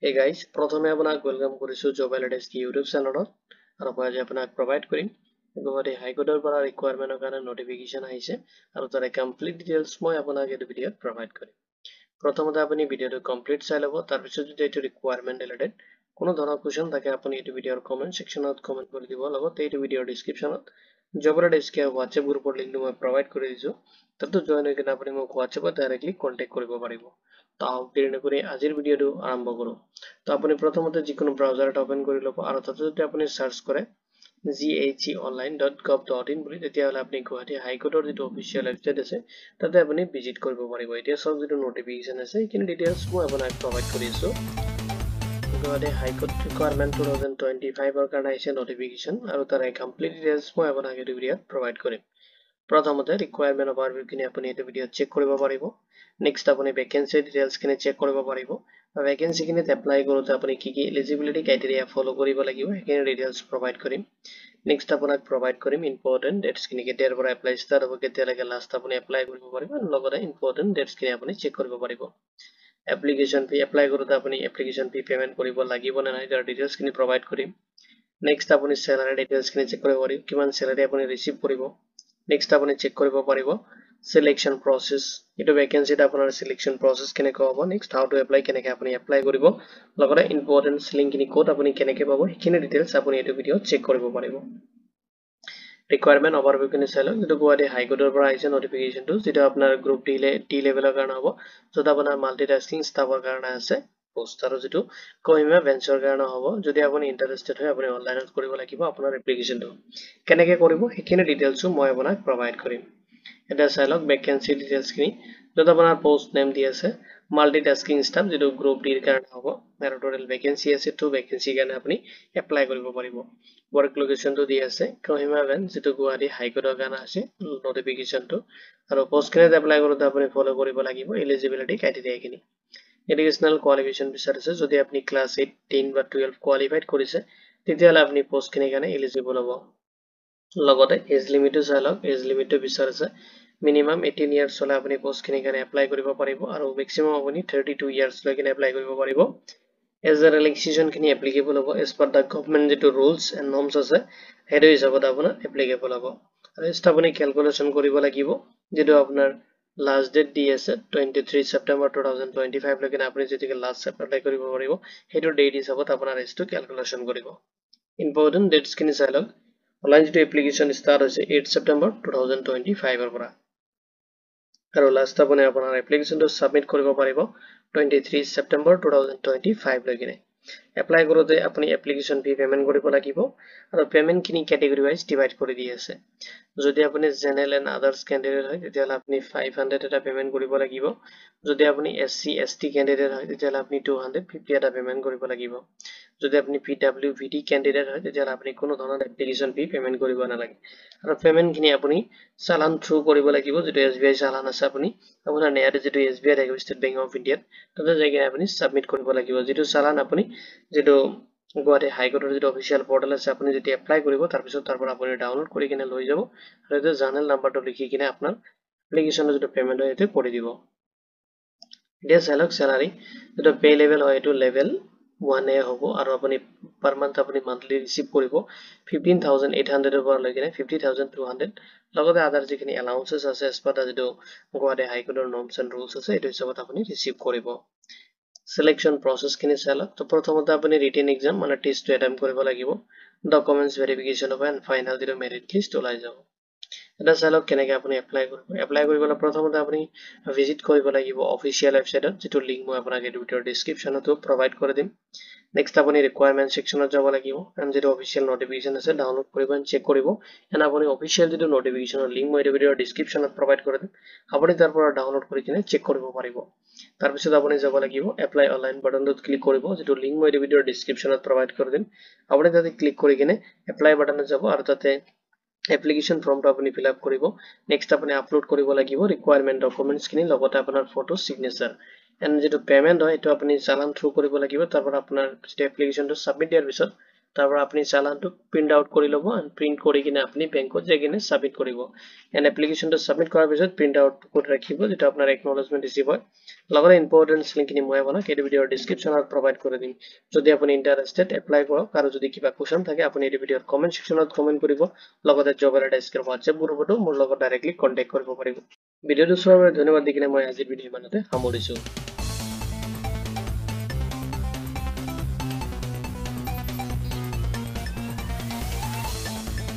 Hey guys, প্ৰথমে আপোনাক welcome কৰিছো জব এলডেস্ক ইউটিউব চেনেলত আৰু মই আজি আপোনাক প্ৰভাইড কৰিম গুৱাহাটী হাইকোৰ্টৰ পৰা ৰিকুৱাৰমেন্টৰ কাৰণে নটিফিকেশন আহিছে আৰু তাৰে কমপ্লিট ডিটেইলছ মই আপোনাক এই ভিডিঅ'ত প্ৰভাইড কৰিম। প্ৰথমতে আপুনি ভিডিঅ'টো কমপ্লিট চাই ল'ব, তাৰ পিছত যদি এইটো ৰিকুৱাৰমেন্ট ৰিলেটেড কোনো ধৰণৰ কোৱেশ্চন থাকে আপুনি এইটো ভিডিঅ'ৰ কমেন্ট সেকশনত কমেন্ট কৰি দিব। লগতে এইটো ভিডিঅ'ৰ ডেসক্ৰিপচনত জব এলডেস্ক WhatsApp গ্ৰুপৰ লিংকটো মই প্ৰভাইড কৰি দিছো, তাতে জয়েন হৈ কিনে আপুনি মোক WhatsAppত ডাইৰেক্টলি কন্টেক্ট কৰিব পাৰিব। তাও দেৰি নকৰি আজিৰ ভিডিঅ'টো আৰম্ভ কৰো। তো আপুনি প্ৰথমতে যিকোনো ব্ৰাউজাৰ এটা ওপেন কৰি ল'ব আৰু তাতে যদি আপুনি সাৰ্চ কৰে gheonline.gov.in বুলি, তেতিয়াহ'লে আপুনি গুৱাহাটী হাইকোৰ্টৰ যিটো অফিচিয়েল ৱেবছাইট আছে তাতে আপুনি ভিজিট কৰিব পাৰিব। এতিয়া সব যিটো নটিফিকেশন আছে এইখিনি ডিটেইলছ মই আপোনাক প্ৰভাইড কৰি আছো। গুৱাহাটী হাইকোৰ্ট ৰিকুৱাৰমেন্ট 2025 ৰ কাৰণে আহিছে নটিফিকেশন আৰু তাৰে কমপ্লিট ডিটেইলছ মই আপোনাক এই ভিডিঅ'ত প্ৰভাইড কৰিম। প্ৰথমতে ৰিকুৱাৰমেন্ট অভাৰভিউখিনি আপুনি এই ভিডিঅ'ত চেক কৰিব পাৰিব। নেক্সট আপুনি ভেকেন্সি ডিটেইলছখিনি চেক কৰিব পাৰিব। ভেকেন্সিখিনিত এপ্লাই কৰোঁতে আপুনি কি এলিজিবিলিটি ক্ৰাইটেৰিয়া ফলো কৰিব লাগিব সেইখিনি ডিটেইলছ প্ৰভাইড কৰিম। নেক্সট আপোনাক প্ৰভাইড কৰিম ইম্পৰ্টেণ্ট ডেটছখিনি, কেতিয়াৰ পৰা এপ্লাই ষ্টাৰ্ট হ'ব, কেতিয়ালৈকে লাষ্ট আপুনি এপ্লাই কৰিব পাৰিব, লগতে ইম্পৰ্টেণ্ট ডেটছখিনি আপুনি চেক কৰিব পাৰিব। এপ্লিকেশ্যন ফি এপ্লাই কৰোঁতে আপুনি এপ্লিকেশ্যন ফি পেমেন্ট কৰিব লাগিব নে নাই তাৰ ডিটেইলছখিনি প্ৰভাইড কৰিম। নেক্সট আপুনি চেলাৰী ডিটেইলছখিনি চেক কৰিব পাৰিব, কিমান চেলাৰী আপুনি ৰিচিভ কৰিব। নেক্সট আপুনি চেক কৰিব পাৰিব সিলেকশন প্ৰসেস, এইটো ভেকেন্সিত আপোনাৰ সিলেকশন প্ৰসেস কেনেকৈ হ'ব। নেক্সট হাউ টু এপ্লাই, কেনেকৈ আপুনি এপ্লাই কৰিব, লগতে ইম্পৰ্টেন্ট লিংকখিনি ক'ত আপুনি কেনেকৈ পাব সেইখিনি ডিটেইলছ আপুনি এইটো ভিডিঅ'ত চেক কৰিব পাৰিব। ৰিকুৱাৰমেন্ট অভাৰভিউখিনি চাই লওক। যিটো গুৱাহাটী হাইকোৰ্টৰ পৰা আহিছে নটিফিকেশনটো, যেটো আপোনাৰ গ্ৰুপ ডি লেভেলৰ কাৰণে হ'ব, য'ত আপোনাৰ মাল্টিটাস্কিং ষ্টাফৰ কাৰণে আছে পোষ্ট, আৰু যেটো কহিমা বেঞ্চৰ কাৰণে হ'ব। যদি আপুনি ইন্টাৰেষ্টেড হয় আপুনি অনলাইনত কৰিব লাগিব আপোনাৰ এপ্লিকেশনটো। কেনেকৈ কৰিব সেইখিনি ডিটেইলছো মই আপোনাক প্ৰভাইড কৰিম। এটা চাই লওক ভেকেন্সি ডিটেইলছখিনি, য'ত আপোনাৰ পোষ্ট নেম দি আছে মাল্টিটাস্কিং ষ্টাফ, যেটো গ্ৰুপ ডিৰ কাৰণে হ'ব আৰু টোটাল ভেকেন্সি আছে 2 ভেকেন্সিৰ কাৰণে আপুনি এপ্লাই কৰিব পাৰিব। वर्क লোকেশনটো দি আছে কহিমা বেঞ্চ, যেটো গুৱাহাটী হাইকোৰ্টৰ কাৰণে আছে নটিফিকেশনটো, আৰু পোষ্টখিনিত এপ্লাই কৰোঁতে আপুনি ফলো কৰিব লাগিব এলিজিবিলিটি ক্ৰাইটেৰিয়াখিনি। এডুকেশনাল কোৱালিফিকেশন বিচাৰিছে, যদি আপুনি ক্লাছ 8, 10 বা 12 কোৱালিফাইড কৰিছে তেতিয়াহ'লে আপুনি পোষ্টখিনিৰ কাৰণে এলিজিবল হ'ব। লগতে এজ লিমিটটো চাই লওক, এজ লিমিটটো বিচাৰিছে মিনিমাম 18 ইয়াৰ্ছ হ'লে আপুনি পোষ্টখিনিৰ কাৰণে এপ্লাই কৰিব পাৰিব, আৰু মেক্সিমাম আপুনি 32 ইয়াৰ্ছ লৈকে এপ্লাই কৰিব পাৰিব। এজ এ ৰিলেক্সেশ্যনখিনি এপ্লিকেবল হ'ব এজ পাৰ দ্য গভৰ্ণমেণ্ট যিটো ৰুলছ এণ্ড নৰ্মছ আছে সেইটো হিচাপত আপোনাৰ এপ্লিকেবল হ'ব। আৰু এষ্ট আপুনি কেলকুলেশ্যন কৰিব লাগিব, যেটো আপোনাৰ লাষ্ট ডেট দি আছে 23 ছেপ্টেম্বৰ 2025 লৈকে আপুনি যেতিয়ালৈকে লাষ্ট এপ্লাই কৰিব পাৰিব সেইটো ডেট হিচাপত আপোনাৰ এজটো কেলকুলেশ্যন কৰিব। ইম্পৰ্টেণ্ট ডেটছখিনি চাই লওক। অনলাইন যিটো এপ্লিকেশ্যন ষ্টাৰ্ট হৈছে 8 ছেপ্টেম্বৰ 2025 ৰ পৰা, আৰু লাষ্ট আপুনি আপোনাৰ এপ্লিকেশ্যনটো সাবমিট কৰিব পাৰিব 23 ছেপ্টেম্বৰ 2025 লৈকে। এপ্লাই কৰোঁতে আপুনি এপ্লিকেশ্যন ফি পেমেন্ট কৰিব লাগিব, আৰু পেমেন্টখিনি কেটেগৰী ৱাইজ ডিভাইড কৰি দি আছে। যদি আপুনি জেনেৰেল এণ্ড আদাৰ্ছ কেণ্ডিডেট হয় তেতিয়াহ'লে আপুনি 500 এটা পেমেন্ট কৰিব লাগিব। যদি আপুনি SC ST কেণ্ডিডেট হয় তেতিয়াহ'লে আপুনি 250 এটা পেমেন্ট কৰিব লাগিব। যদি আপুনি PWBD কেণ্ডিডেট হয় তেতিয়াহ'লে আপুনি কোনো ধৰণৰ এপ্লিকেশ্যন ফি পেমেন্ট কৰিব নালাগে, আৰু পেমেন্টখিনি আপুনি চালান থ্ৰু কৰিব লাগিব। যেটো SBI চালান আছে আপুনি আপোনাৰ নেয়াৰে যেটো SBI থাকিব ষ্টেট বেংক অফ ইণ্ডিয়াত তাতে যাই কিনে আপুনি সাবমিট কৰিব লাগিব। যেটো চালান আপুনি যেটো গুৱাহাটী হাইকোৰ্টৰ যেটো অফিচিয়েল পৰ্টেল আছে আপুনি যেতিয়া এপ্লাই কৰিব তাৰপিছত তাৰ পৰা আপুনি ডাউনলোড কৰি কিনে লৈ যাব, আৰু এটা জাৰ্নেল নাম্বাৰটো লিখি কিনে আপোনাৰ এপ্লিকেশ্যনৰ যেটো পেমেন্ট হয় সেইটো কৰি দিব। এতিয়া চাই লওক চেলাৰী, যেটো পে লেভেল হয় এইটো লেভেল 1A হ'ব, আৰু আপুনি পাৰ মান্থ আপুনি মান্থলি ৰিচিভ কৰিব 15,800 ৰ পৰা লৈ কিনে 50,200, লগতে আদাৰ যিখিনি এলাউন্সেছ আছে এজ পাৰ যেটো গুৱাহাটী হাইকোৰ্টৰ নৰ্মছ এণ্ড ৰুলছ আছে এইটো হিচাপত আপুনি ৰিচিভ কৰিব। সিলেকশন প্ৰসেসখিনি চাই লওক। তো প্ৰথমতে আপুনি ৰিটেন এক্সাম মানে টেষ্টটো এটেম্প কৰিব লাগিব, ডকুমেন্টছ ভেৰিফিকেশ্যন হ'ব, এণ্ড ফাইনেল যেটো মেৰিট লিষ্ট ওলাই যাব। এটা চাই লওক কেনেকৈ আপুনি এপ্লাই কৰিব। এপ্লাই কৰিবলৈ প্ৰথমতে আপুনি ভিজিট কৰিব লাগিব অফিচিয়েল ৱেবছাইটত, যেটো লিংক মই আপোনাক এই ভিডিঅ'ৰ ডেসক্ৰিপচনতো প্ৰভাইড কৰি দিম। নেক্সট আপুনি ৰিকুৱাৰমেন্ট সেকশনত যাব লাগিব, এণ্ড যেটো অফিচিয়েল নটিফিকেশন আছে ডাউনলোড কৰিব এণ্ড চেক কৰিব, এণ্ড আপুনি অফিচিয়েল যেটো নটিফিকেশনৰ লিংক মই এই ভিডিঅ'ৰ ডেসক্ৰিপচনত প্ৰভাইড কৰি দিম, আপুনি তাৰ পৰা ডাউনলোড কৰি কিনে চেক কৰিব পাৰিব। তাৰপিছত আপুনি যাব লাগিব এপ্লাই অনলাইন বাটনটোত ক্লিক কৰিব, যেটো লিংক মই এই ভিডিঅ'ৰ ডেসক্ৰিপচনত প্ৰভাইড কৰি দিম। আপুনি তাতে ক্লিক কৰি কিনে এপ্লাই বাটনত যাব, আৰু তাতে এপ্লিকেশ্যন ফৰ্মটো আপুনি ফিল আপ কৰিব। নেক্সট আপুনি আপলোড কৰিব লাগিব ৰিকুৱাৰমেন্ট ডকুমেন্টছখিনি, লগতে আপোনাৰ ফটো চিগনেচাৰ, এণ্ড যেটো পেমেন্ট হয় এইটো আপুনি চালান থ্ৰু কৰিব লাগিব। তাৰ পৰা আপোনাৰ এপ্লিকেশ্যনটো সাবমিট দিয়াৰ পিছত তাৰ পৰা আপুনি চালানটো প্ৰিন্ট আউট কৰি ল'ব, এণ্ড প্ৰিন্ট কৰি কিনে আপুনি বেংকত যাই কিনে সাবমিট কৰিব। এণ্ড এপ্লিকেশ্যনটো সাবমিট কৰাৰ পিছত প্ৰিন্ট আউট কৰি ৰাখিব, যেটো আপোনাৰ একনলেজমেন্ট ৰিচিভ হয়, লগতে ইম্পৰ্টেন্ট লিংকখিনি মই আপোনাক এই ভিডিঅ'ৰ ডেসক্ৰিপচনত প্ৰভাইড কৰি দিম যদি আপুনি ইন্টাৰেষ্টেড এপ্লাই কৰক আৰু যদি কিবা কোৱেশ্চন থাকে আপুনি এই ভিডিঅ'ৰ কমেন্ট সেকশনত কমেন্ট কৰিব লগতে জব এডভাইচৰ WhatsApp গ্ৰুপতো মোৰ লগত ডাইৰেক্টলি কন্টেক্ট কৰিব পাৰিব ভিডিঅ'টো চোৱাৰ বাবে ধন্যবাদ দি কিনে মই আজি ভিডিঅ' ইমানতে সামৰিছো